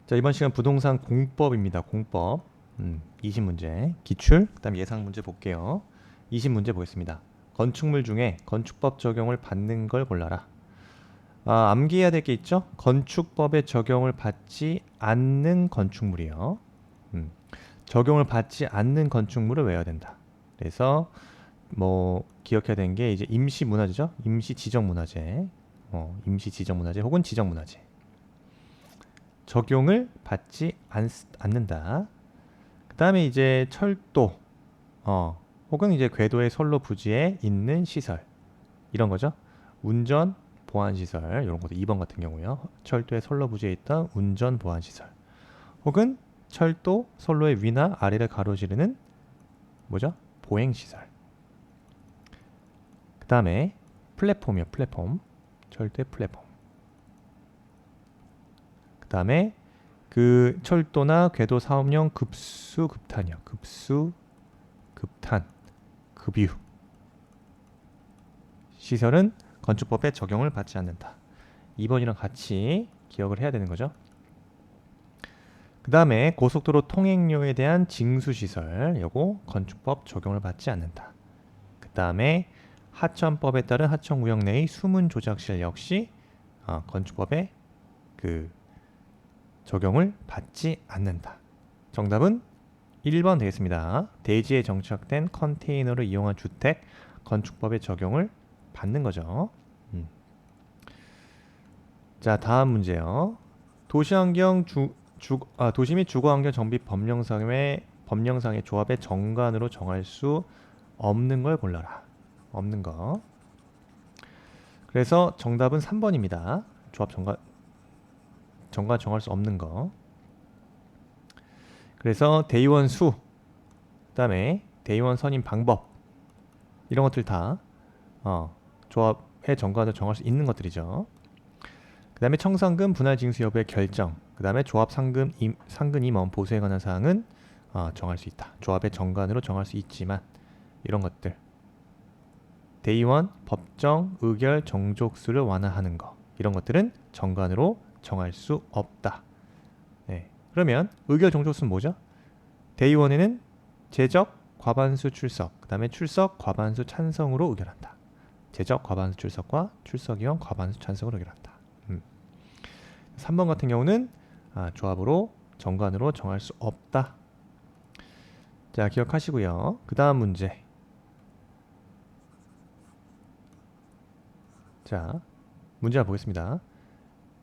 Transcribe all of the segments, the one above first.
자, 이번 시간 부동산 공법입니다. 공법. 20문제. 기출, 그다음 예상 문제 볼게요. 20문제 보겠습니다. 건축물 중에 건축법 적용을 받는 걸 골라라. 암기해야 될 게 있죠? 건축법의 적용을 받지 않는 건축물이요. 적용을 받지 않는 건축물을 외워야 된다. 그래서 뭐 기억해야 되는 게 이제 임시 문화재죠? 임시 지정 문화재. 임시 지정 문화재 혹은 지정 문화재. 적용을 받지 않는다. 그 다음에 이제 철도, 혹은 이제 궤도의 선로 부지에 있는 시설. 이런 거죠. 운전, 보안 시설. 이런 것도 2번 같은 경우요. 철도의 선로 부지에 있던 운전, 보안 시설. 혹은 철도, 선로의 위나 아래를 가로지르는 뭐죠? 보행 시설. 그 다음에 플랫폼이요. 플랫폼. 철도의 플랫폼. 그 다음에 그 철도나 궤도 사업용 급수 급탄이요. 급수 급탄 급유 시설은 건축법에 적용을 받지 않는다. 2번이랑 같이 기억을 해야 되는 거죠. 그 다음에 고속도로 통행료에 대한 징수시설, 요거 건축법 적용을 받지 않는다. 그 다음에 하천법에 따른 하천구역 내의 수문 조작실 역시 건축법에 그 적용을 받지 않는다. 정답은 1번 되겠습니다. 대지에 정착된 컨테이너를 이용한 주택, 건축법의 적용을 받는 거죠. 자, 다음 문제요. 도시환경 도시 및 주거환경 정비 법령상의 조합의 정관으로 정할 수 없는 걸 골라라. 없는 거. 그래서 정답은 3번입니다. 조합 정관 정할 수 없는 거. 그래서 대의원 수, 그다음에 대의원 선임 방법, 이런 것들 다 조합의 정관을 정할 수 있는 것들이죠. 그 다음에 청산금 분할 징수 여부의 결정, 그 다음에 조합 상근 임원 보수에 관한 사항은 정할 수 있다. 조합의 정관으로 정할 수 있지만 이런 것들, 대의원, 법정, 의결, 정족수를 완화하는 거, 이런 것들은 정관으로 정할 수 없다. 네. 그러면 의결 정족수는 뭐죠? 대의원에는 제적, 과반수 출석, 그 다음에 출석, 과반수 찬성으로 의결한다. 제적, 과반수 출석과 출석의원, 과반수 찬성으로 의결한다. 3번 같은 경우는 조합으로 정관으로 정할 수 없다. 자, 기억하시고요. 그 다음 문제. 자, 문제 보겠습니다.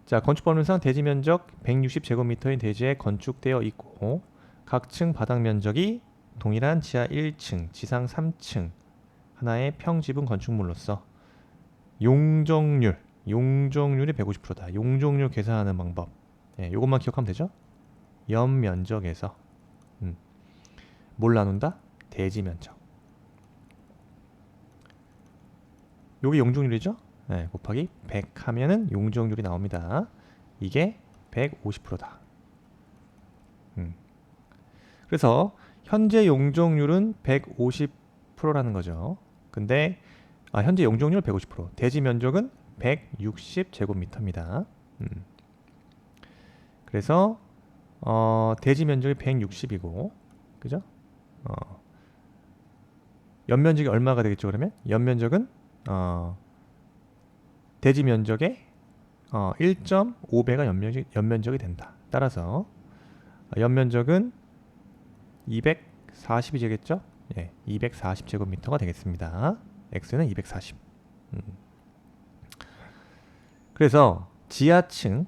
자, 건축법률상 대지 면적 160제곱미터인 대지에 건축되어 있고 각 층 바닥 면적이 동일한 지하 1층, 지상 3층 하나의 평지분 건축물로서 용적률이 150%다. 용적률 계산하는 방법. 요것만 기억하면 되죠? 연면적에서 뭘 나눈다? 대지 면적. 요게 용적률이죠? 곱하기 100 하면은 용적률이 나옵니다. 이게 150%다. 그래서 현재 용적률은 150%라는 거죠. 근데 현재 용적률 150%, 대지 면적은 160제곱미터입니다. 그래서 대지 면적이 160이고, 그죠? 연면적이 얼마가 되겠죠? 그러면 연면적은 대지 면적의 1.5배가 연면적이 된다. 따라서 연면적은 240이 되겠죠? 240제곱미터가 되겠습니다. x는 240. 그래서 지하층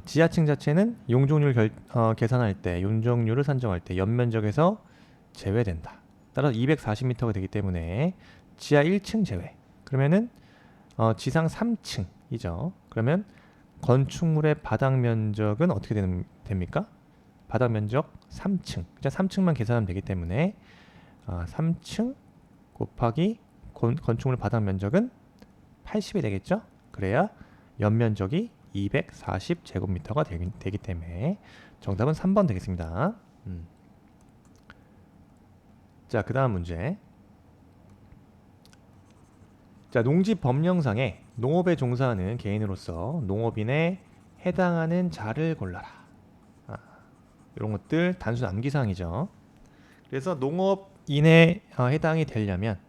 자체는 용적률 계산할 때, 용적률을 산정할 때 연면적에서 제외된다. 따라서 240m가 되기 때문에 지하 1층 제외. 그러면은 지상 3층이죠. 그러면 건축물의 바닥 면적은 어떻게 됩니까? 바닥 면적 3층. 3층만 계산하면 되기 때문에 3층 곱하기 건축물 바닥 면적은 80이 되겠죠? 그래야 연면적이 240제곱미터가 되기 때문에 정답은 3번 되겠습니다. 자, 그 다음 문제. 자, 농지법령상에 농업에 종사하는 개인으로서 농업인에 해당하는 자를 골라라. 이런 것들 단순 암기사항이죠. 그래서 농업인에 해당이 되려면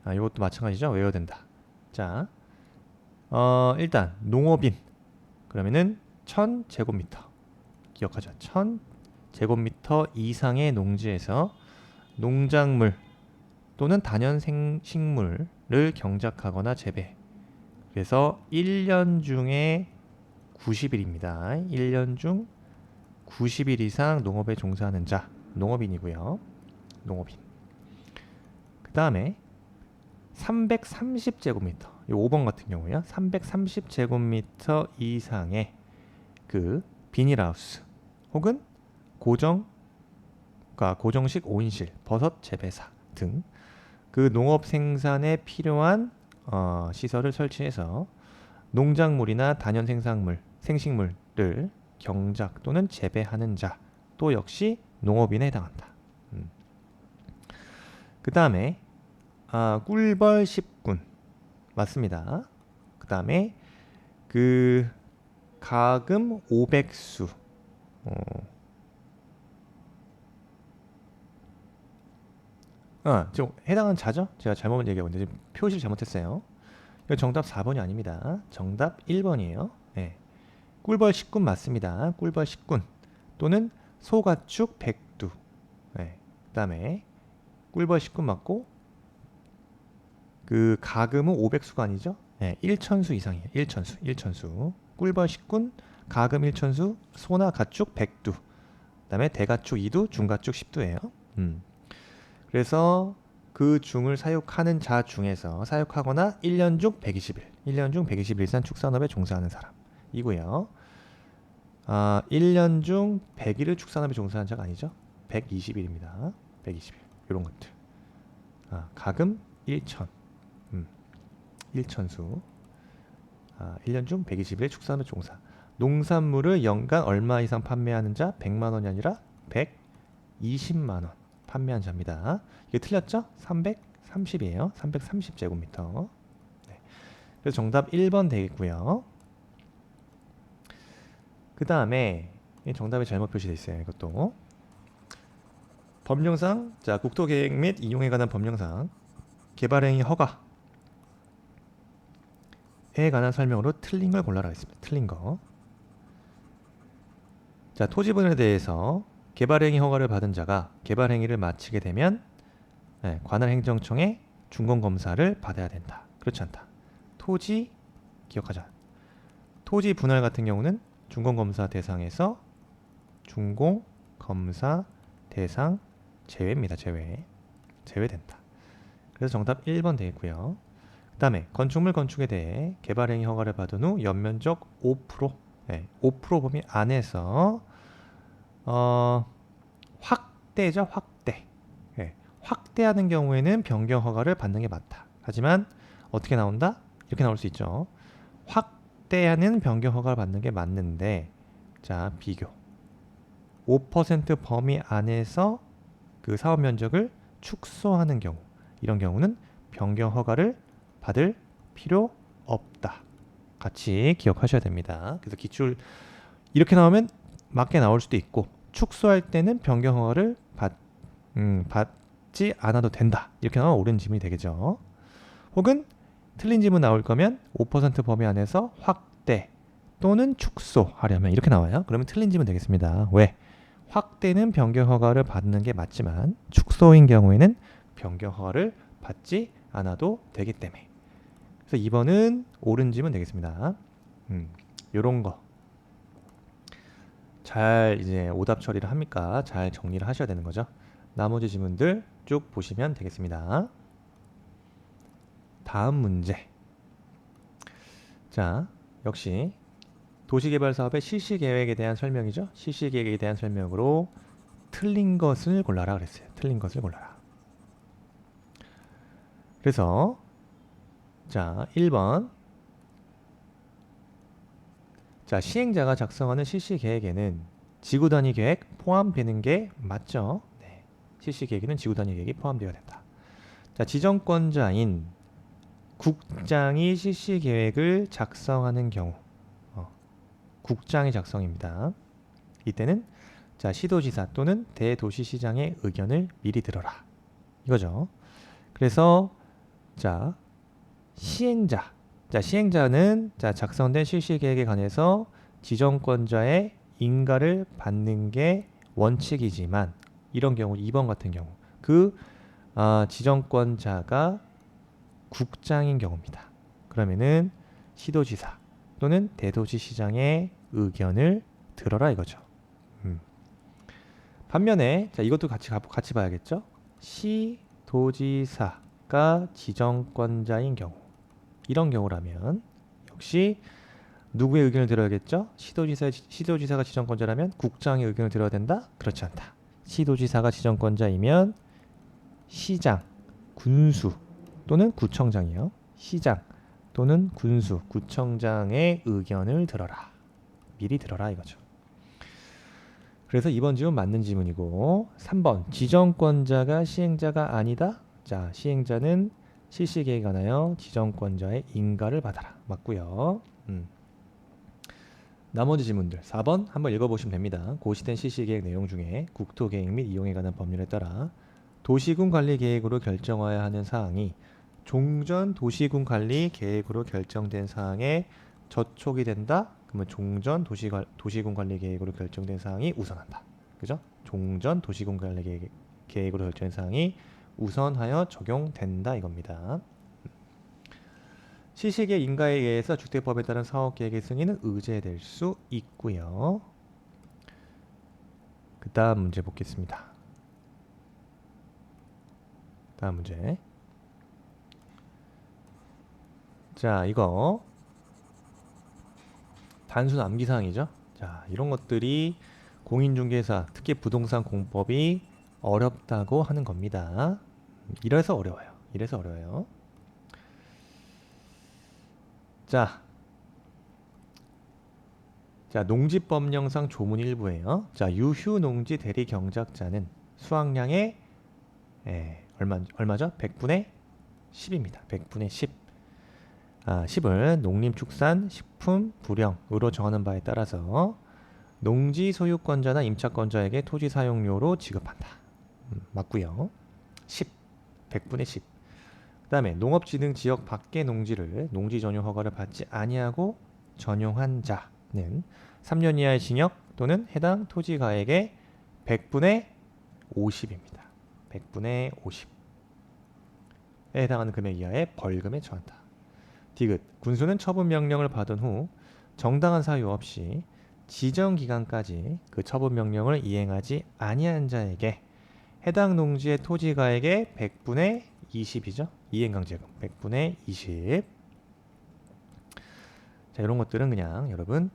이것도 마찬가지죠. 외워야 된다. 자, 일단 농업인 그러면은 1000제곱미터 기억하죠. 1000제곱미터 이상의 농지에서 농작물 또는 단연생식물을 경작하거나 재배. 그래서 1년 중에 90일입니다. 1년 중 90일 이상 농업에 종사하는 자, 농업인이고요. 농업인. 그 다음에 330제곱미터, 이 5번 같은 경우에요. 330제곱미터 이상의 그 비닐하우스 혹은 고정식 온실, 버섯 재배사 등 그 농업 생산에 필요한 시설을 설치해서 농작물이나 단연 생식물을 경작 또는 재배하는 자 또 역시 농업인에 해당한다. 그 다음에 꿀벌 10군 맞습니다. 그 다음에 그 가금 500수 지금 해당한 자죠? 제가 잘못 얘기하고 있는데 지금 표시를 잘못했어요. 이거 정답 4번이 아닙니다. 정답 1번이에요. 네. 꿀벌 10군 맞습니다. 꿀벌 10군 또는 소가축 100두. 네. 그 다음에 꿀벌 10군 맞고 그 가금은 500수가 아니죠? 네. 1천수 이상이에요. 1천수. 꿀벌 10군, 가금 1천수, 소나 가축 100두. 그 다음에 대가축 2두, 중가축 10두예요. 그래서 그 중을 사육하는 자 중에서 사육하거나 1년 중 120일, 1년 중 120일 이상 축산업에 종사하는 사람이고요. 1년 중 100일을 축산업에 종사하는 자가 아니죠. 120일입니다. 120일. 이런 것들. 가금 1천. 1천수. 1년 중 120일 축산업에 종사. 농산물을 연간 얼마 이상 판매하는 자 100만 원이 아니라 120만 원. 판매한 자입니다. 이게 틀렸죠? 330이에요. 330제곱미터. 네. 그래서 정답 1번 되겠고요. 그 다음에 정답이 잘못 표시되어 있어요. 이것도 법령상 국토계획 및 이용에 관한 법령상 개발행위 허가에 관한 설명으로 틀린 걸 골라라 했습니다. 틀린 거. 토지분에 대해서 개발행위 허가를 받은 자가 개발행위를 마치게 되면 관할 행정청에 준공검사를 받아야 된다. 그렇지 않다. 토지 기억하자. 토지 분할 같은 경우는 준공검사 대상에서 준공검사 대상 제외입니다. 제외된다. 그래서 정답 1번 되겠고요. 그 다음에 건축물 건축에 대해 개발행위 허가를 받은 후 연면적 5% 5% 범위 안에서 확대죠. 확대하는 경우에는 변경 허가를 받는 게 맞다. 하지만 어떻게 나온다? 이렇게 나올 수 있죠. 확대하는 변경 허가를 받는 게 맞는데 자 비교 5% 범위 안에서 그 사업 면적을 축소하는 경우 이런 경우는 변경 허가를 받을 필요 없다. 같이 기억하셔야 됩니다. 그래서 기출 이렇게 나오면 맞게 나올 수도 있고 축소할 때는 변경 허가를 받지 않아도 된다. 이렇게 나오면 옳은 질문이 되겠죠. 혹은 틀린 질문 나올 거면 5% 범위 안에서 확대 또는 축소하려면 이렇게 나와요. 그러면 틀린 질문 되겠습니다. 왜? 확대는 변경 허가를 받는 게 맞지만 축소인 경우에는 변경 허가를 받지 않아도 되기 때문에. 그래서 2번은 옳은 질문 되겠습니다. 요런 거. 잘 이제 오답 처리를 합니까? 잘 정리를 하셔야 되는 거죠. 나머지 질문들 쭉 보시면 되겠습니다. 다음 문제. 자, 역시 도시개발 사업의 실시 계획에 대한 설명이죠. 실시 계획에 대한 설명으로 틀린 것을 골라라 그랬어요. 틀린 것을 골라라. 그래서 자, 1번. 자, 시행자가 작성하는 실시 계획에는 지구 단위 계획 포함되는 게 맞죠? 네. 실시 계획에는 지구 단위 계획이 포함되어야 된다. 자, 지정권자인 국장이 실시 계획을 작성하는 경우 국장이 작성입니다. 이때는 자, 시도지사 또는 대도시시장의 의견을 미리 들어라. 이거죠. 그래서 자, 시행자. 자, 시행자는 자, 작성된 실시계획에 관해서 지정권자의 인가를 받는 게 원칙이지만 이런 경우 2번 같은 경우 그 지정권자가 국장인 경우입니다. 그러면은 시도지사 또는 대도시시장의 의견을 들어라 이거죠. 반면에 자, 이것도 같이 봐야겠죠. 시도지사가 지정권자인 경우 이런 경우라면 역시 누구의 의견을 들어야겠죠? 시도지사가 지정권자라면 국장의 의견을 들어야 된다? 그렇지 않다. 시도지사가 지정권자이면 시장, 군수 또는 구청장이요. 시장 또는 군수, 구청장의 의견을 들어라. 미리 들어라 이거죠. 그래서 2번 질문 맞는 질문이고 3번 지정권자가 시행자가 아니다. 자, 시행자는 실시계획에 관하여 지정권자의 인가를 받아라. 맞고요. 나머지 질문들 4번 한번 읽어보시면 됩니다. 고시된 실시계획 내용 중에 국토계획 및 이용에 관한 법률에 따라 도시군 관리 계획으로 결정하여야 하는 사항이 종전 도시군 관리 계획으로 결정된 사항에 저촉이 된다. 그러면 종전 도시군 관리 계획으로 결정된 사항이 우선한다. 그죠? 종전 도시군 관리 계획으로 결정된 사항이 우선하여 적용된다 이겁니다. 시식의 인가에 의해서 주택법에 따른 사업계획의 승인은 의제될 수 있고요. 그 다음 문제 보겠습니다. 다음 문제. 자, 이거 단순 암기사항이죠. 자, 이런 것들이 공인중개사, 특히 부동산 공법이 어렵다고 하는 겁니다. 이래서 어려워요. 이래서 어려워요. 자, 농지법령상 조문 일부예요. 자, 유휴농지 대리 경작자는 수확량의 얼마죠? 100분의 10입니다. 100분의 10. 10을 농림축산식품부령으로 정하는 바에 따라서 농지 소유권자나 임차권자에게 토지 사용료로 지급한다. 맞고요. 10, 100분의 10. 그 다음에 농업진흥지역 밖의 농지를 농지 전용 허가를 받지 아니하고 전용한 자는 3년 이하의 징역 또는 해당 토지가액의 100분의 50입니다. 100분의 50에 해당하는 금액 이하의 벌금에 처한다. 디귿, 군수는 처분 명령을 받은 후 정당한 사유 없이 지정 기간까지 그 처분 명령을 이행하지 아니한 자에게 해당 농지의 토지가액의 100분의 20이죠. 이행강제금 100분의 20. 자, 이런 것들은 그냥 여러분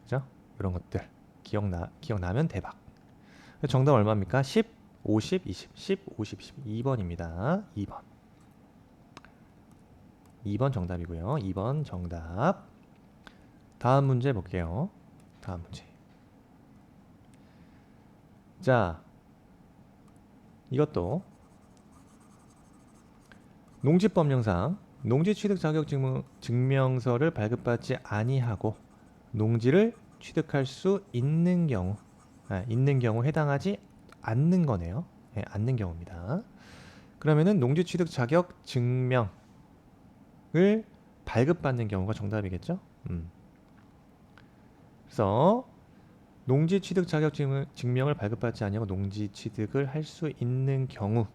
그죠? 이런 것들 기억나면 대박. 정답 얼마입니까? 10, 50, 20. 10, 50, 20. 2번입니다. 2번. 2번 정답이고요. 2번 정답. 다음 문제 볼게요. 다음 문제. 자, 이것도 농지법령상 농지취득 자격 증명서를 발급받지 아니하고 농지를 취득할 수 있는 경우 해당하지 않는 거네요. 않는 경우입니다. 그러면은 농지취득 자격 증명을 발급받는 경우가 정답이겠죠. 그래서 농지취득 자격 증명을 발급받지 아니하고 농지취득을 할 수 있는 경우.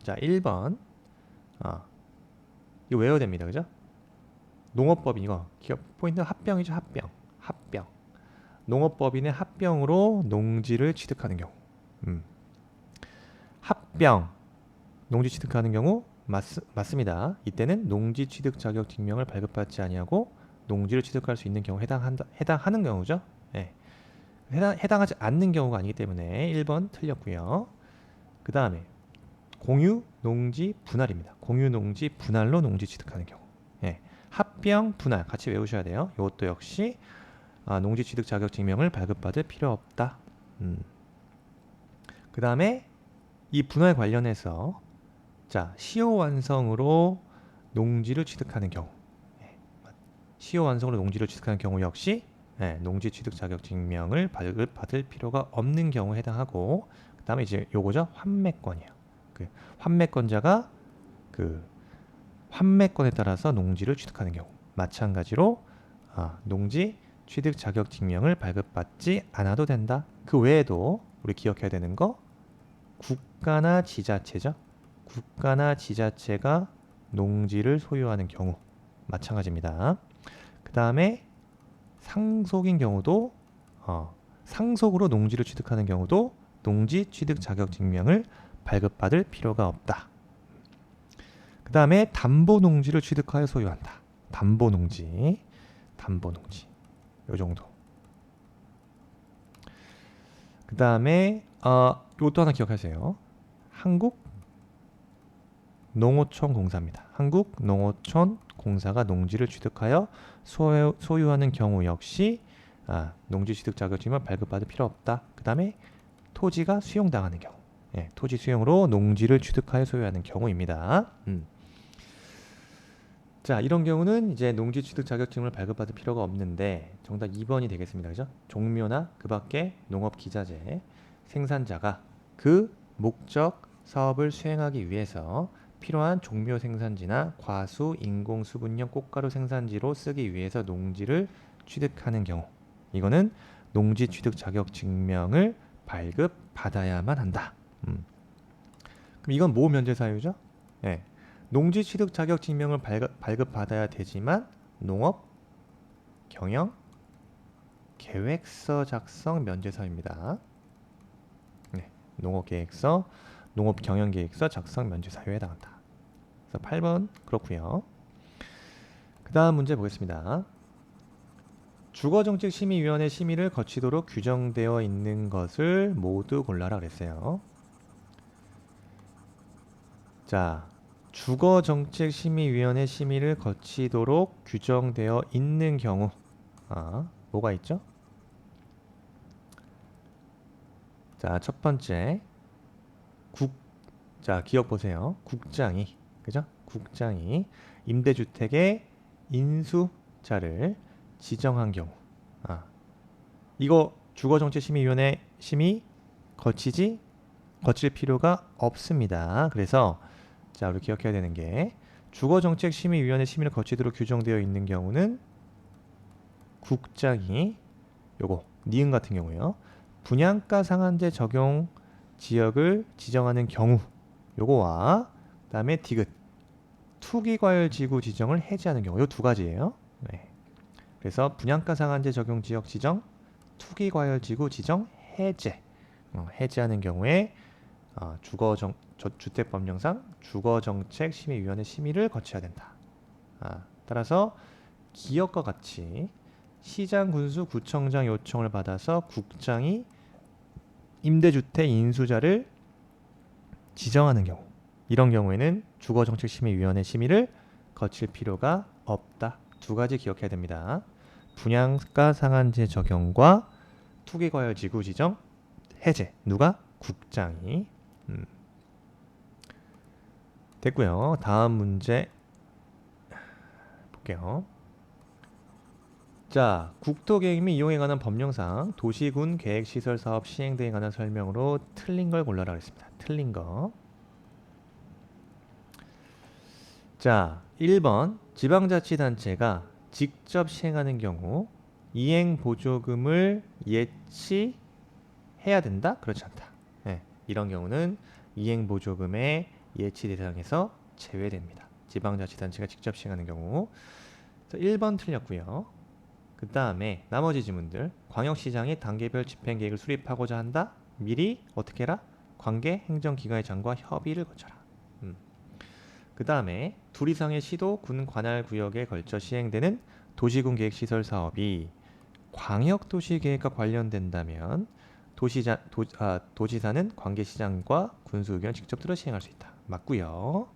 자, 1번 이거 외워야 됩니다. 그죠? 농업법인 이거 포인트 합병이죠. 합병. 농업법인의 합병으로 농지를 취득하는 경우. 합병 농지 취득하는 경우 맞습니다. 이때는 농지 취득 자격 증명을 발급받지 아니하고 농지를 취득할 수 있는 경우 해당하는 경우죠. 네. 해당하지 않는 경우가 아니기 때문에 1번 틀렸고요. 그 다음에 공유 농지 분할입니다. 공유 농지 분할로 농지 취득하는 경우. 합병 분할 같이 외우셔야 돼요. 이것도 역시 농지 취득 자격 증명을 발급받을 필요 없다. 그 다음에 이 분할 관련해서 자, 시효 완성으로 농지를 취득하는 경우. 시효 완성으로 농지를 취득하는 경우 역시 농지 취득 자격 증명을 발급받을 필요가 없는 경우에 해당하고, 그 다음에 이제 요거죠. 환매권이에요. 그 환매권자가 그 환매권에 따라서 농지를 취득하는 경우, 마찬가지로 농지 취득 자격 증명을 발급받지 않아도 된다. 그 외에도 우리 기억해야 되는 거, 국가나 지자체죠. 국가나 지자체가 농지를 소유하는 경우 마찬가지입니다. 그 다음에 상속인 경우도 상속으로 농지를 취득하는 경우도 농지 취득 자격 증명을 발급받을 필요가 없다. 그 다음에 담보 농지를 취득하여 소유한다. 담보 농지 요 정도. 그 다음에 이것도 하나 기억하세요. 한국농어촌공사입니다. 한국농어촌공사가 농지를 취득하여 소유하는 경우 역시 농지 취득 자격증을 발급받을 필요 없다. 그 다음에 토지가 수용당하는 경우, 토지 수용으로 농지를 취득하여 소유하는 경우입니다. 자, 이런 경우는 이제 농지 취득 자격증을 발급받을 필요가 없는데 정답 2번이 되겠습니다. 그죠? 종묘나 그 밖에 농업 기자재 생산자가 그 목적 사업을 수행하기 위해서 필요한 종묘 생산지나 과수, 인공 수분용 꽃가루 생산지로 쓰기 위해서 농지를 취득하는 경우, 이거는 농지 취득 자격 증명을 발급받아야만 한다. 그럼 이건 뭐 면제 사유죠? 농지 취득 자격 증명을 발급받아야 되지만 농업 경영 계획서 작성 면제 사유입니다. 농업 계획서, 농업 경영 계획서 작성 면제 사유에 해당한다. 그래서 8번 그렇고요. 그 다음 문제 보겠습니다. 주거정책심의위원회 심의를 거치도록 규정되어 있는 것을 모두 골라라 그랬어요. 자, 주거정책심의위원회 심의를 거치도록 규정되어 있는 경우, 뭐가 있죠? 자, 첫 번째, 자, 기억 보세요. 국장이, 그죠? 국장이 임대주택의 인수자를 지정한 경우, 이거 주거정책심의위원회 심의 거칠 필요가 없습니다. 그래서 자, 우리 기억해야 되는 게 주거정책심의위원회 심의를 거치도록 규정되어 있는 경우는 국장이 요거 니은 같은 경우요. 분양가 상한제 적용 지역을 지정하는 경우 요거와 그다음에 디귿 투기과열지구 지정을 해제하는 경우 요 두 가지예요. 그래서 분양가 상한제 적용 지역 지정, 투기과열지구 지정 해제 해제하는 경우에 주택법령상 주거정책심의위원회 심의를 거쳐야 된다. 따라서 기억과 같이 시장, 군수, 구청장 요청을 받아서 국장이 임대주택 인수자를 지정하는 경우, 이런 경우에는 주거정책심의위원회 심의를 거칠 필요가 없다. 두 가지 기억해야 됩니다. 분양가 상한제 적용과 투기과열지구 지정 해제. 누가? 국장이. 됐고요. 다음 문제 볼게요. 자, 국토계획 및 이용에 관한 법령상 도시군 계획시설 사업 시행 등에 관한 설명으로 틀린 걸 골라라 그랬습니다. 틀린 거. 자, 1번 지방자치단체가 직접 시행하는 경우 이행보조금을 예치해야 된다? 그렇지 않다. 이런 경우는 이행보조금의 예치 대상에서 제외됩니다. 지방자치단체가 직접 시행하는 경우. 1번 틀렸고요. 그 다음에 나머지 지문들. 광역시장이 단계별 집행계획을 수립하고자 한다? 미리 어떻게 해라? 관계 행정기관의 장과 협의를 거쳐라. 그 다음에 둘 이상의 시도, 군, 관할 구역에 걸쳐 시행되는 도시군 계획시설 사업이 광역도시계획과 관련된다면 도지사는 관계시장과 군수 의견을 직접 들어 시행할 수 있다. 맞고요.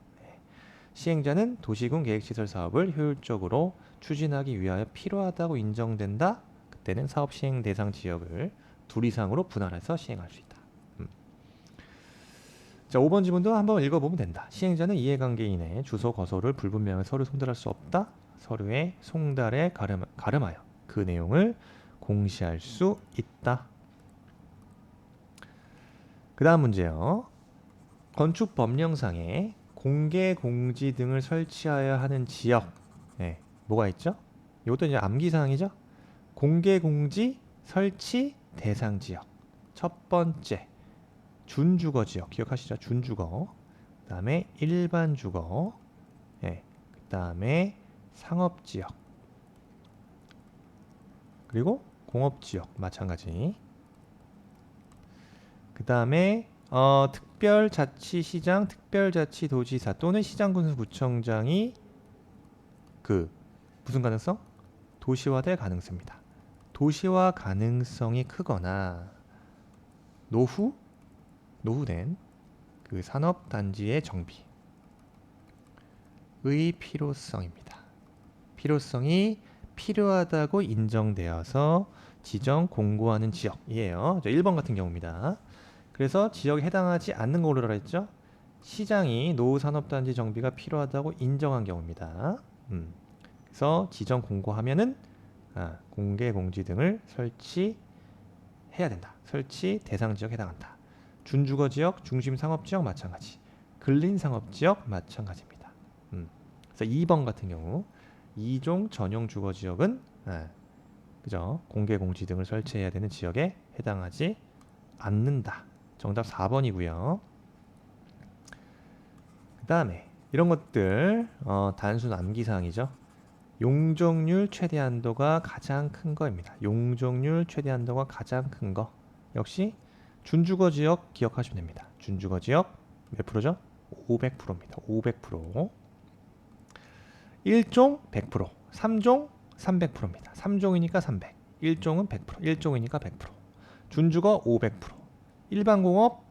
시행자는 도시군 계획시설 사업을 효율적으로 추진하기 위하여 필요하다고 인정된다. 그때는 사업 시행 대상 지역을 둘 이상으로 분할해서 시행할 수 있다. 자, 5번 지문도 한번 읽어보면 된다. 시행자는 이해관계인의 주소, 거소를 불분명한 서류 송달할 수 없다. 서류의 송달에 가름하여 그 내용을 공시할 수 있다. 그 다음 문제요. 건축 법령상에 공개 공지 등을 설치하여야 하는 지역, 네, 뭐가 있죠? 이것도 이제 암기사항이죠. 공개 공지 설치 대상 지역. 첫 번째 준주거 지역 기억하시죠? 준주거. 그 다음에 일반 주거. 네, 그 다음에 상업 지역. 그리고 공업 지역 마찬가지. 그 다음에 특별자치시장, 특별자치도지사 또는 시장군수구청장이 그 무슨 가능성? 도시화될 가능성입니다. 도시화 가능성이 크거나 노후된 그 산업단지의 정비의 필요성입니다. 필요성이 필요하다고 인정되어서 지정 공고하는 지역이에요. 1번 같은 경우입니다. 그래서 지역에 해당하지 않는 거 고르라 했죠. 시장이 노후산업단지 정비가 필요하다고 인정한 경우입니다. 그래서 지정 공고하면은 공개 공지 등을 설치해야 된다. 설치 대상 지역에 해당한다. 준주거 지역, 중심 상업 지역 마찬가지. 근린 상업 지역 마찬가지입니다. 그래서 2번 같은 경우 2종 전용 주거 지역은 그죠? 공개 공지 등을 설치해야 되는 지역에 해당하지 않는다. 정답 4번이고요. 그 다음에 이런 것들 단순 암기사항이죠. 용적률 최대한도가 가장 큰 거입니다. 용적률 최대한도가 가장 큰 거. 역시 준주거 지역 기억하시면 됩니다. 준주거 지역 몇 프로죠? 500%입니다. 500%. 1종 100%, 3종 300%입니다. 3종이니까 300, 1종은 100%, 1종이니까 100%. 준주거 500%, 일반공업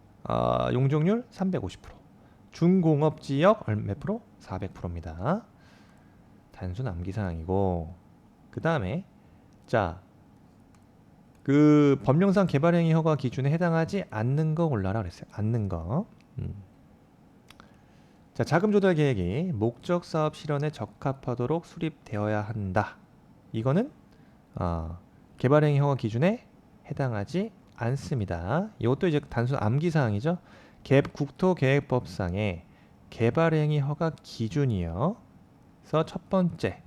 용적률 350%, 중공업지역 몇 프로? 400%입니다. 단순 암기사항이고 그 다음에 자, 그 법령상 개발행위 허가 기준에 해당하지 않는 거 골라라 그랬어요. 않는 거. 자, 자금 조달 계획이 목적 사업 실현에 적합하도록 수립되어야 한다. 이거는 개발행위 허가 기준에 해당하지 않습니다. 이것도 이제 단순 암기 사항이죠. 국토계획법상의 개발행위 허가 기준이요. 그래서 첫 번째,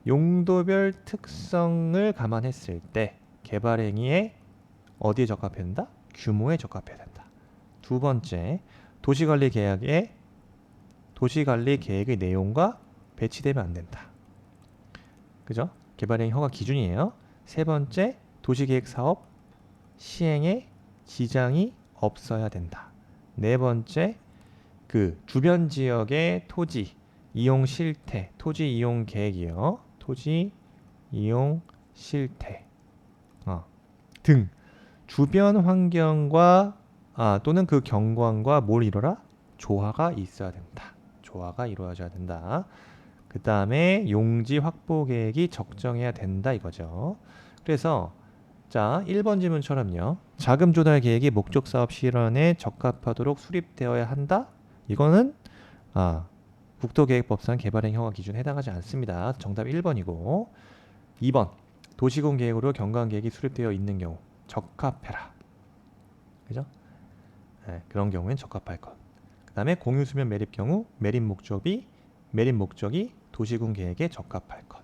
용도별 특성을 감안했을 때 개발행위에 어디에 적합해야 된다? 규모에 적합해야 된다. 두 번째, 도시관리 계획의 내용과 배치되면 안 된다. 그죠? 개발행위 허가 기준이에요. 세 번째, 도시계획 사업 시행에 지장이 없어야 된다. 네 번째, 그 주변 지역의 토지 이용 실태, 토지 이용 계획이요. 토지 이용 실태 등 주변 환경과 또는 그 경관과 뭘 이뤄라? 조화가 있어야 된다. 조화가 이루어져야 된다. 그 다음에 용지 확보 계획이 적정해야 된다 이거죠. 그래서 자, 1번 질문처럼요. 자금 조달 계획이 목적 사업 실현에 적합하도록 수립되어야 한다. 이거는 국토계획법상 개발행위 허가 기준에 해당하지 않습니다. 정답 1번이고 2번 도시군 계획으로 경관 계획이 수립되어 있는 경우 적합해라. 그죠? 네, 그런 경우엔 적합할 것. 그 다음에 공유수면 매립 경우 매립 목적이 도시군 계획에 적합할 것.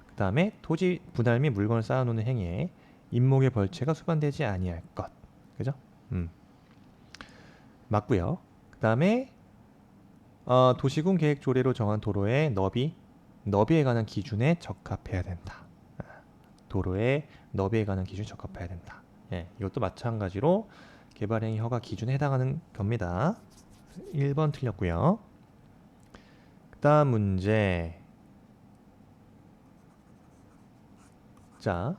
그 다음에 토지 분할 및 물건을 쌓아놓는 행위에 임목의 벌채가 수반되지 아니할 것. 그죠? 맞고요. 그 다음에 도시군 계획 조례로 정한 도로의 너비에 관한 기준에 적합해야 된다. 도로의 너비에 관한 기준에 적합해야 된다. 예, 이것도 마찬가지로 개발행위 허가 기준에 해당하는 겁니다. 1번 틀렸고요. 그 다음 문제. 자,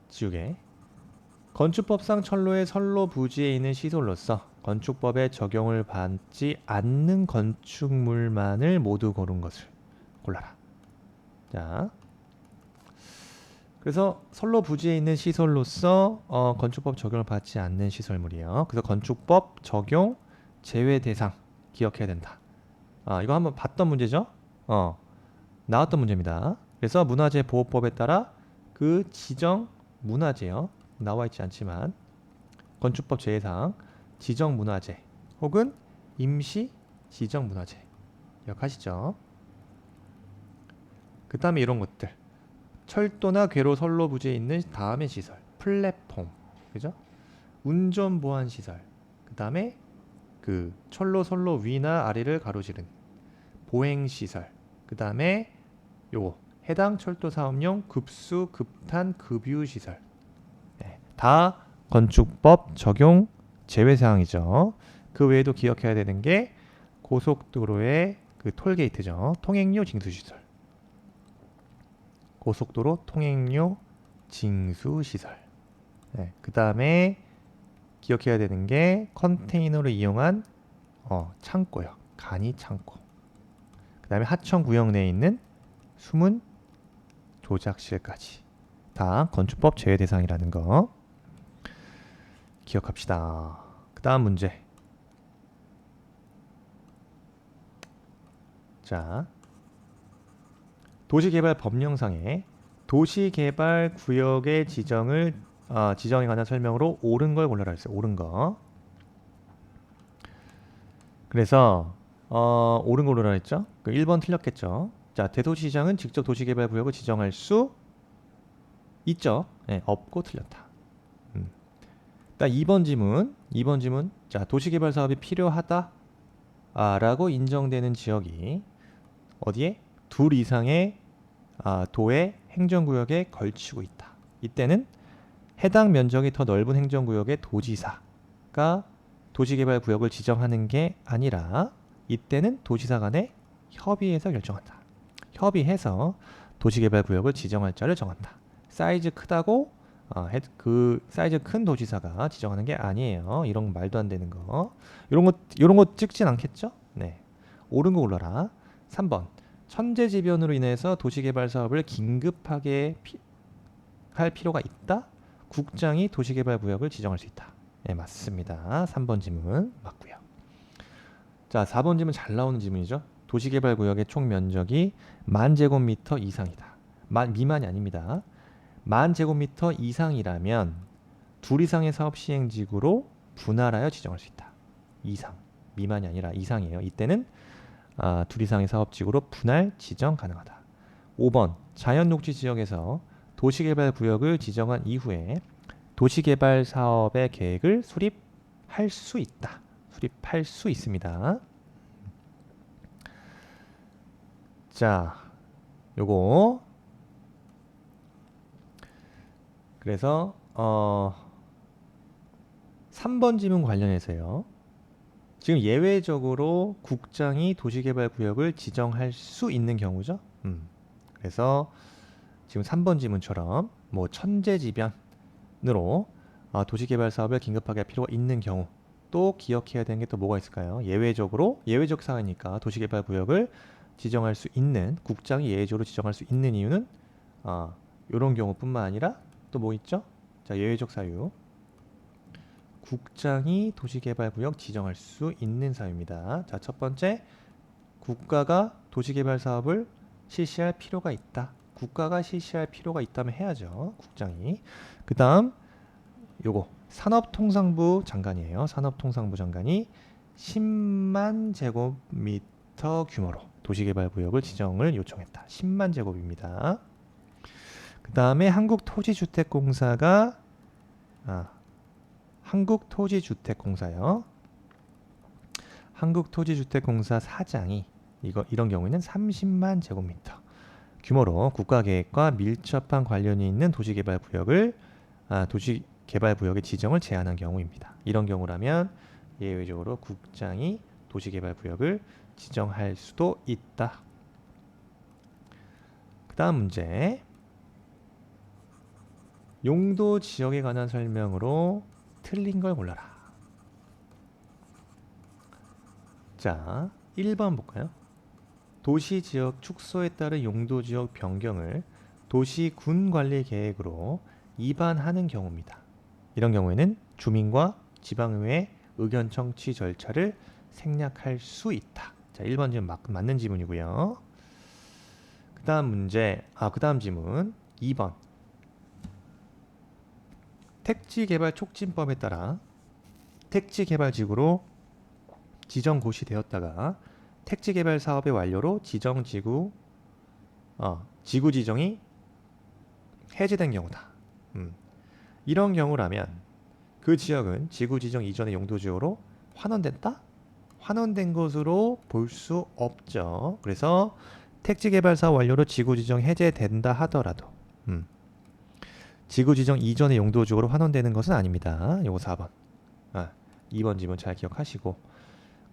지우개. 건축법상 철로의 선로 부지에 있는 시설로서 건축법에 적용을 받지 않는 건축물만을 모두 고른 것을 골라라. 자, 그래서 선로 부지에 있는 시설로서 건축법 적용을 받지 않는 시설물이에요. 그래서 건축법 적용 제외 대상 기억해야 된다. 이거 한번 봤던 문제죠? 나왔던 문제입니다. 그래서 문화재 보호법에 따라 그 지정 문화재요. 나와 있지 않지만 건축법 제외상 지정 문화재 혹은 임시 지정 문화재 기억하시죠? 그 다음에 이런 것들 철도나 괴로 선로 부지에 있는 다음의 시설 플랫폼 그죠? 운전 보안 시설 그 다음에 그 철로 선로 위나 아래를 가로지른 보행 시설 그 다음에 요거 해당 철도 사업용 급수 급탄 급유 시설 네, 다 건축법 적용 제외 사항이죠. 그 외에도 기억해야 되는 게 고속도로의 그 톨게이트죠. 통행료 징수 시설 고속도로 통행료 징수 시설 네, 그 다음에 기억해야 되는 게 컨테이너를 이용한 창고요. 간이 창고 그 다음에 하청 구역 내에 있는 숨은 조작실까지 다 건축법 제외 대상이라는 거 기억합시다. 그 다음 문제 자 도시개발 법령상에 도시개발 구역의 지정에 관한 설명으로 옳은 걸 골라라 했어요. 옳은 거 그래서 옳은 걸 골라라 했죠. 그 1번 틀렸겠죠. 자 대도시장은 직접 도시개발구역을 지정할 수 있죠. 네, 없고 틀렸다. 딱 2번 지문 자 도시개발 사업이 필요하다 라고 인정되는 지역이 어디에? 둘 이상의 도의 행정구역에 걸치고 있다. 이때는 해당 면적이 더 넓은 행정구역의 도지사가 도시개발구역을 지정하는 게 아니라 이때는 도지사 간에 협의해서 결정한다. 협의해서 도시개발구역을 지정할 자를 정한다. 사이즈 크다고 그 사이즈 큰 도지사가 지정하는 게 아니에요. 이런 말도 안 되는 거. 이런 거 찍진 않겠죠? 네. 옳은 거 골라라. 3번. 천재지변으로 인해서 도시개발 사업을 긴급하게 할 필요가 있다. 국장이 도시개발구역을 지정할 수 있다. 네, 맞습니다. 3번 지문 맞고요. 자, 4번 지문 잘 나오는 지문이죠. 도시개발구역의 총 면적이 10,000제곱미터 이상이다. 미만이 아닙니다. 10,000제곱미터 이상이라면 둘 이상의 사업 시행지구로 분할하여 지정할 수 있다. 이상, 미만이 아니라 이상이에요. 이때는 둘 이상의 사업지구로 분할 지정 가능하다. 5번 자연녹지 지역에서 도시개발구역을 지정한 이후에 도시개발 사업의 계획을 수립할 수 있다. 수립할 수 있습니다. 자, 요거 그래서 3번 지문 관련해서요. 지금 예외적으로 국장이 도시개발구역을 지정할 수 있는 경우죠. 그래서 지금 3번 지문처럼 뭐 천재지변으로 도시개발 사업을 긴급하게 할 필요가 있는 경우 또 기억해야 되는 게 또 뭐가 있을까요? 예외적 사항이니까 도시개발구역을 지정할 수 있는 국장이 예외적으로 지정할 수 있는 이유는 이런 경우뿐만 아니라 또 뭐 있죠? 자, 예외적 사유. 국장이 도시개발구역 지정할 수 있는 사유입니다. 자, 첫 번째, 국가가 도시개발 사업을 실시할 필요가 있다. 국가가 실시할 필요가 있다면 해야죠. 국장이. 그 다음 요거 산업통상부 장관이에요. 산업통상부 장관이 10만 제곱미터 규모로 도시개발구역을 지정을 요청했다. 10만 제곱입니다. 그 다음에 한국토지주택공사가 한국토지주택공사요. 한국토지주택공사 사장이 이런 경우에는 30만 제곱미터 규모로 국가계획과 밀접한 관련이 있는 도시개발구역을 도시개발구역의 지정을 제한한 경우입니다. 이런 경우라면 예외적으로 국장이 도시개발구역을 지정할 수도 있다. 그 다음 문제. 용도 지역에 관한 설명으로 틀린 걸 골라라. 자, 1번 볼까요? 도시지역 축소에 따른 용도지역 변경을 도시군 관리 계획으로 입안하는 경우입니다. 이런 경우에는 주민과 지방의회 의견 청취 절차를 생략할 수 있다. 자, 1번 지문 맞는 지문이고요. 그 다음 문제, 그 다음 지문 2번. 택지개발 촉진법에 따라 택지개발지구로 지정고시되었다가 택지개발 사업의 완료로 지정지구 지구 지정이 해제된 경우다. 이런 경우라면 그 지역은 지구 지정 이전의 용도지역으로 환원됐다? 환원된 것으로 볼 수 없죠. 그래서 택지개발 사업 완료로 지구 지정 해제된다 하더라도 지구 지정 이전의 용도지역으로 환원되는 것은 아닙니다. 요거 4번. 2번 지문 잘 기억하시고,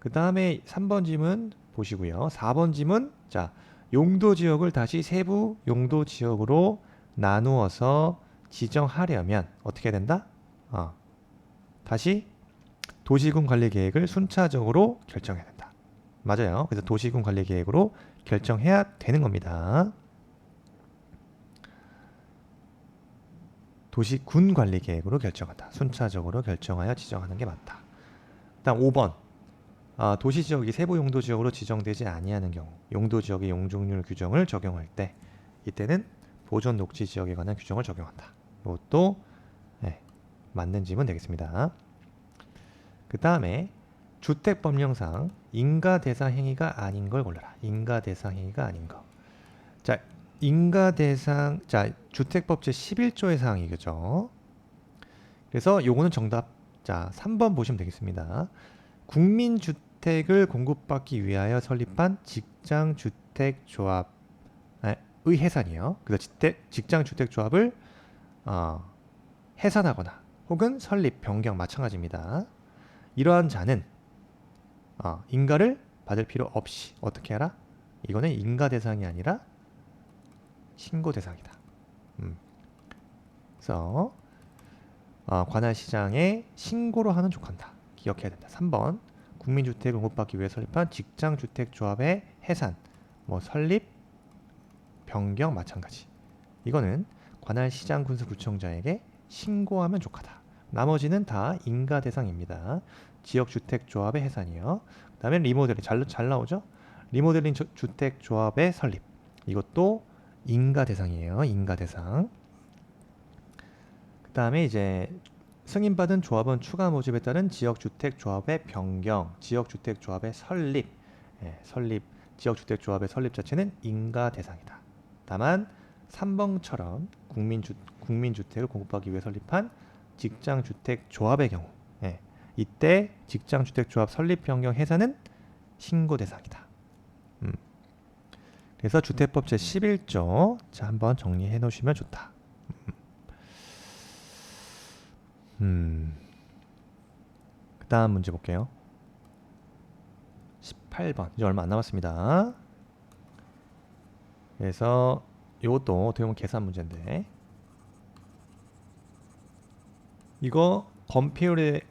그 다음에 3번 지문 보시고요. 4번 지문, 자, 용도지역을 다시 세부 용도지역으로 나누어서 지정하려면 어떻게 된다? 다시 도시군 관리 계획을 순차적으로 결정해야 된다. 맞아요. 그래서 도시군 관리 계획으로 결정해야 되는 겁니다. 도시군 관리 계획으로 결정한다. 순차적으로 결정하여 지정하는 게 맞다. 다음 5번. 도시지역이 세부 용도지역으로 지정되지 아니하는 경우 용도지역의 용적률 규정을 적용할 때 이때는 보존 녹지지역에 관한 규정을 적용한다. 이것도 맞는 질문 되겠습니다. 그 다음에 주택법령상 인가대상 행위가 아닌 걸 골라라. 인가대상 행위가 아닌 거. 자, 인가대상, 자, 주택법 제11조의 사항이겠죠. 그래서 요거는 정답, 자, 3번 보시면 되겠습니다. 국민주택을 공급받기 위하여 설립한 직장주택조합의 해산이요. 그래서 직장주택조합을 해산하거나 혹은 설립, 변경 마찬가지입니다. 이러한 자는 인가를 받을 필요 없이 어떻게 하라? 이거는 인가 대상이 아니라 신고 대상이다. 그래서 관할 시장에 신고로 하는 족한다. 기억해야 된다. 3번 국민주택을 공급받기 위해 설립한 직장주택조합의 해산, 설립, 변경 마찬가지. 이거는 관할 시장군수구청장에게 신고하면 족하다. 나머지는 다 인가 대상입니다. 지역주택조합의 해산이요. 그 다음에 리모델링 잘 나오죠? 리모델링 주택조합의 설립. 이것도 인가 대상이에요. 인가 대상. 그 다음에 이제 승인받은 조합원 추가 모집에 따른 지역주택조합의 변경, 지역주택조합의 설립, 지역주택조합의 설립 자체는 인가 대상이다. 다만 3번처럼 국민주택을 공급하기 위해 설립한 직장주택조합의 경우, 이때 직장주택조합 설립 변경 해산은 신고 대상이다. 그래서 주택법 제11조, 자, 한번 정리해 놓으시면 좋다. 그 다음 문제 볼게요. 18번. 이제 얼마 안 남았습니다. 그래서 이것도 어떻게 보면 계산 문제인데, 이거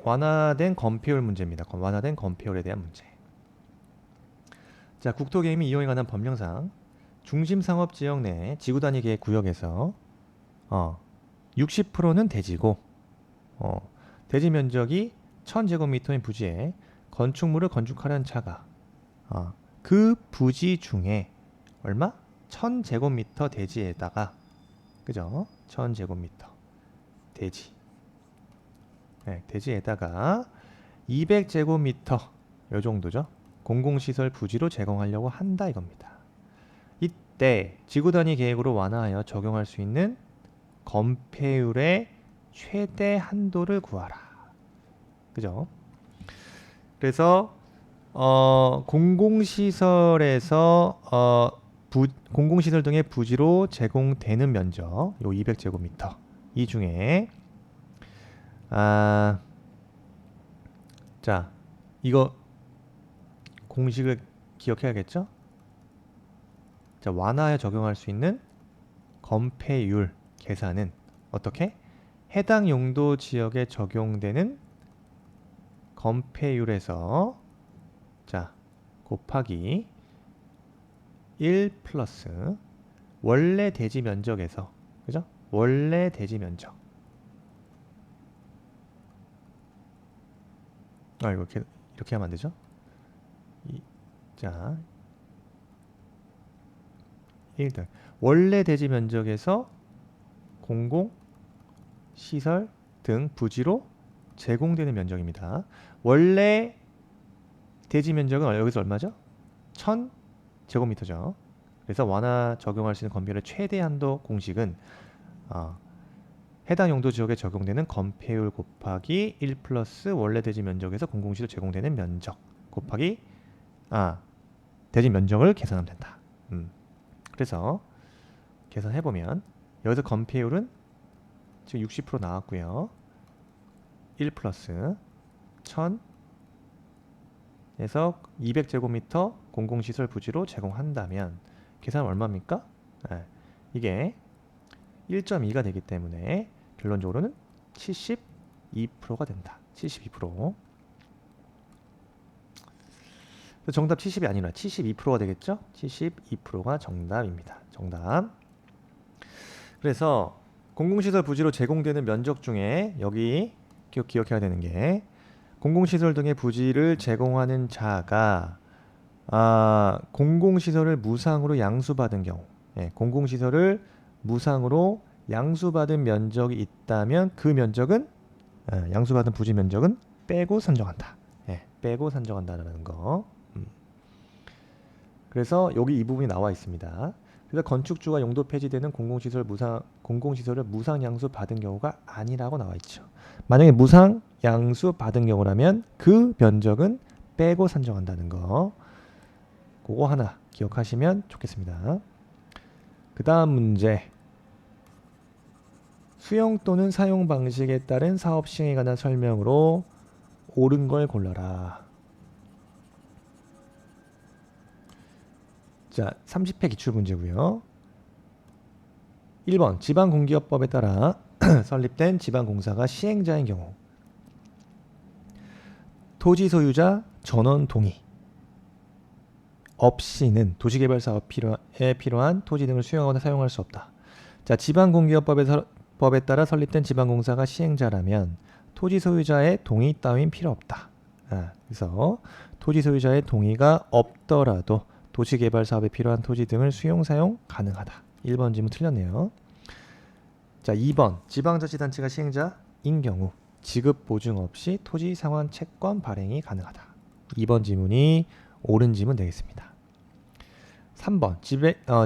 완화된 건폐율 문제입니다. 완화된 건폐율에 대한 문제. 자, 국토개임이 이용에 관한 법령상 중심상업지역 내 지구단위 계획 구역에서 60%는 대지고 대지 면적이 1000제곱미터인 부지에 건축물을 건축하려는 자가 그 부지 중에 얼마? 1000제곱미터 대지에다가, 그죠? 1000제곱미터 대지, 대지에다가 200제곱미터 요 정도죠. 공공시설 부지로 제공하려고 한다 이겁니다. 이때 지구단위 계획으로 완화하여 적용할 수 있는 건폐율의 최대 한도를 구하라. 그죠? 그래서 공공시설에서 공공시설 등의 부지로 제공되는 면적 요 200제곱미터 이 중에 자, 이거 공식을 기억해야겠죠? 자, 완화하여 적용할 수 있는 건폐율 계산은 어떻게? 해당 용도 지역에 적용되는 건폐율에서 자, 곱하기 1 플러스 원래 대지 면적에서, 그죠? 원래 대지 면적. 이렇게 하면 안 되죠? 자, 1등 원래 대지 면적에서 공공 시설 등 부지로 제공되는 면적입니다. 원래 대지 면적은 여기서 얼마죠? 1000제곱미터죠. 그래서 완화 적용할 수 있는 건폐율의 최대 한도 공식은 해당 용도 지역에 적용되는 건폐율 곱하기 1 플러스 원래 대지 면적에서 공공시로 제공되는 면적 곱하기 대지 면적을 계산하면 된다. 그래서 계산해보면 여기서 건폐율은 지금 60% 나왔고요. 1 플러스 1000에서 200제곱미터 공공시설 부지로 제공한다면 계산은 얼마입니까? 이게 1.2가 되기 때문에 결론적으로는 72%가 된다. 72%. 정답 70이 아니라 72%가 되겠죠? 72%가 정답입니다. 정답. 그래서 공공시설 부지로 제공되는 면적 중에 여기 기억해야 되는 게 공공시설 등의 부지를 제공하는 자가 공공시설을 무상으로 양수받은 경우, 공공시설을 무상으로 양수받은 면적이 있다면 그 면적은 양수받은 부지 면적은 빼고 산정한다. 빼고 산정한다라는 거. 그래서 여기 이 부분이 나와 있습니다. 그래서 건축주가 용도 폐지되는 공공시설을 무상 양수 받은 경우가 아니라고 나와 있죠. 만약에 무상 양수 받은 경우라면 그 면적은 빼고 산정한다는 거. 그거 하나 기억하시면 좋겠습니다. 그 다음 문제. 수용 또는 사용 방식에 따른 사업 시행에 관한 설명으로 옳은 걸 골라라. 자, 30회 기출문제고요. 1번 지방공기업법에 따라 설립된 지방공사가 시행자인 경우 토지 소유자 전원 동의 없이는 도시개발사업에 필요한 토지 등을 수용하거나 사용할 수 없다. 자, 지방공기업법에 따라 설립된 지방공사가 시행자라면 토지 소유자의 동의 따윈 필요 없다. 그래서 토지 소유자의 동의가 없더라도 도시개발 사업에 필요한 토지 등을 수용 사용 가능하다. 1번 질문 틀렸네요. 자, 2번 지방자치단체가 시행자인 경우 지급 보증 없이 토지 상환 채권 발행이 가능하다. 2번 질문이 옳은 질문 되겠습니다. 3번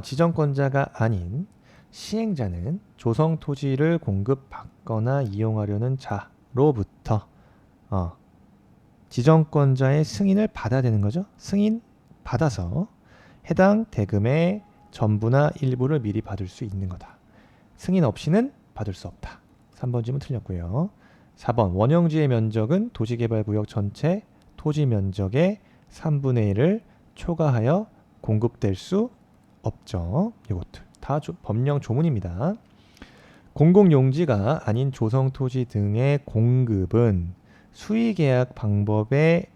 지정권자가 아닌 시행자는 조성 토지를 공급받거나 이용하려는 자로부터 지정권자의 승인을 받아야 되는 거죠. 승인 받아서 해당 대금의 전부나 일부를 미리 받을 수 있는 거다. 승인 없이는 받을 수 없다. 3번 질문 틀렸고요. 4번 원형지의 면적은 도시개발구역 전체 토지 면적의 3분의 1을 초과하여 공급될 수 없죠. 이것들 다 법령 조문입니다. 공공용지가 아닌 조성토지 등의 공급은 수의계약 방법에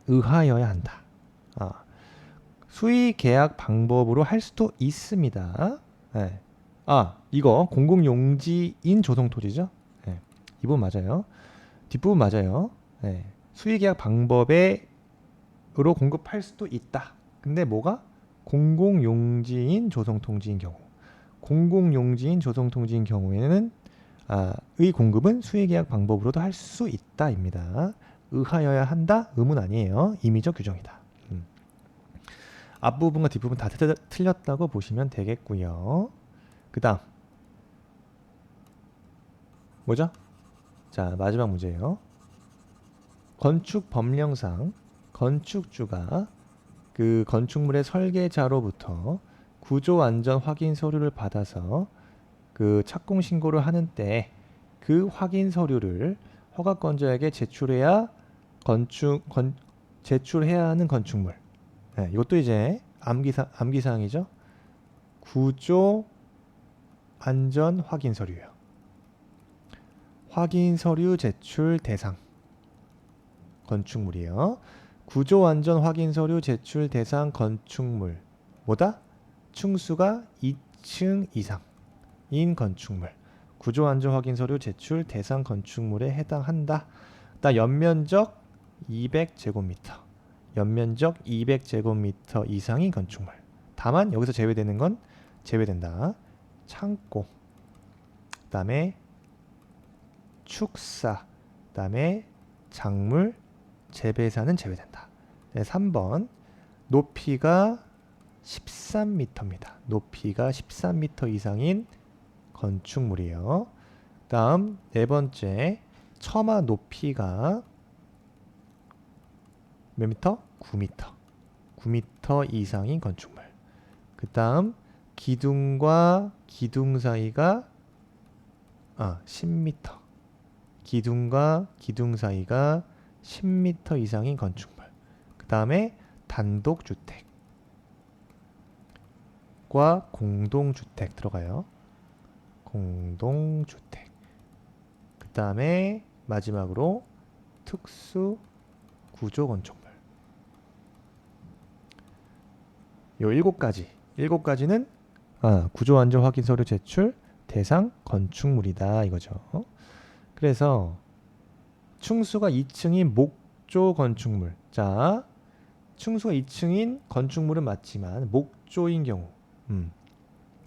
의하여야 한다. 수의계약 방법으로 할 수도 있습니다. 이거 공공용지인 조성토지죠. 이 부분 맞아요. 뒷부분 맞아요. 수의계약 방법으로 공급할 수도 있다. 근데 뭐가? 공공용지인 조성통지인 경우. 공공용지인 조성통지인 경우에는 의 공급은 수의계약 방법으로도 할 수 있다입니다. 의하여야 한다? 의문 아니에요. 임의적 규정이다. 앞부분과 뒷부분 다 틀렸다고 보시면 되겠고요. 그 다음 뭐죠? 자, 마지막 문제예요. 건축 법령상 건축주가 그 건축물의 설계자로부터 구조 안전 확인 서류를 받아서 그 착공 신고를 하는 때 그 확인 서류를 허가권자에게 제출해야 하는 건축물. 이것도 이제 암기사항이죠. 구조 안전 확인 서류요. 확인 서류 제출 대상 건축물이요. 구조 안전 확인 서류 제출 대상 건축물 뭐다? 층수가 2층 이상인 건축물. 구조 안전 확인 서류 제출 대상 건축물에 해당한다. 연면적 200제곱미터. 연면적 200제곱미터 이상인 건축물. 다만 여기서 제외되는 건 제외된다. 창고. 그다음에 축사, 그다음에 작물, 재배사는 제외된다. 네, 3번 높이가 13m입니다. 높이가 13m 이상인 건축물이에요. 다음 네 번째 처마 높이가 몇 미터? 9m. 9m 이상인 건축물. 그 다음 기둥과 기둥 사이가 10m. 기둥과 기둥 사이가 10m 이상인 건축물. 그 다음에 단독주택과 공동주택 들어가요. 공동주택. 그 다음에 마지막으로 특수 구조 건축물. 요 7가지는 구조 완전 확인 서류 제출 대상 건축물이다 이거죠. 그래서 층수가 2층인 목조 건축물. 자, 층수가 2층인 건축물은 맞지만 목조인 경우,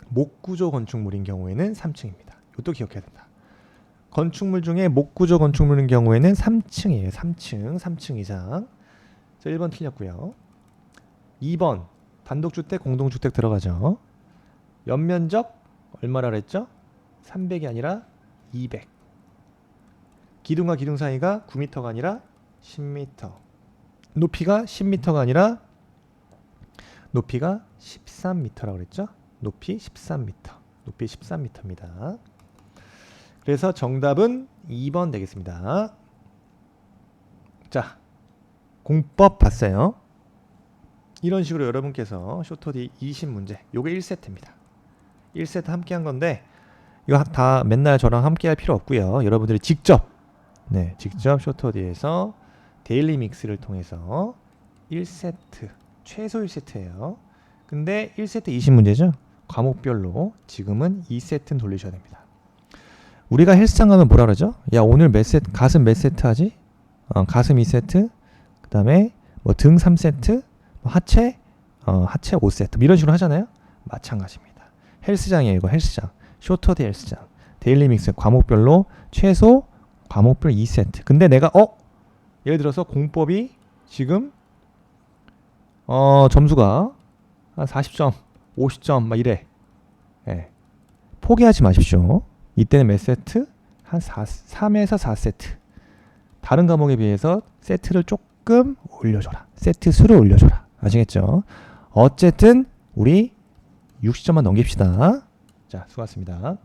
목구조 건축물인 경우에는 3층입니다. 이것도 기억해야 된다. 건축물 중에 목구조 건축물인 경우에는 3층이에요. 3층 이상. 자, 1번 틀렸고요. 2번 단독주택, 공동주택 들어가죠. 연면적 얼마라 그랬죠? 300이 아니라 200. 기둥과 기둥 사이가 9m가 아니라 10m. 높이가 10m가 아니라 높이가 13m라고 그랬죠? 높이 13m. 높이 13m입니다. 그래서 정답은 2번 되겠습니다. 자, 공법 봤어요. 이런 식으로 여러분께서 쇼토디 20문제, 요게 1세트입니다. 1세트 함께 한 건데 이거 다 맨날 저랑 함께 할 필요 없고요. 여러분들이 직접 쇼토디에서 데일리 믹스를 통해서 1세트, 최소 1세트예요. 근데 1세트 20문제죠. 과목별로 지금은 2세트는 돌리셔야 됩니다. 우리가 헬스장 가면 뭐라 그러죠? 야, 오늘 몇 세트, 가슴 몇 세트 하지? 가슴 2세트, 그 다음에 뭐 등 3세트, 하체 5세트 이런 식으로 하잖아요. 마찬가지입니다. 헬스장이에요. 이거 헬스장. 쇼터디 헬스장. 데일리 믹스 과목별로 최소 과목별 2세트. 근데 내가 예를 들어서 공법이 지금 점수가 한 40점, 50점 막 이래. 예. 포기하지 마십시오. 이때는 몇 세트? 한 3에서 4세트. 다른 과목에 비해서 세트를 조금 올려줘라. 세트 수를 올려줘라. 아시겠죠? 어쨌든 우리 60점만 넘깁시다. 자, 수고하셨습니다.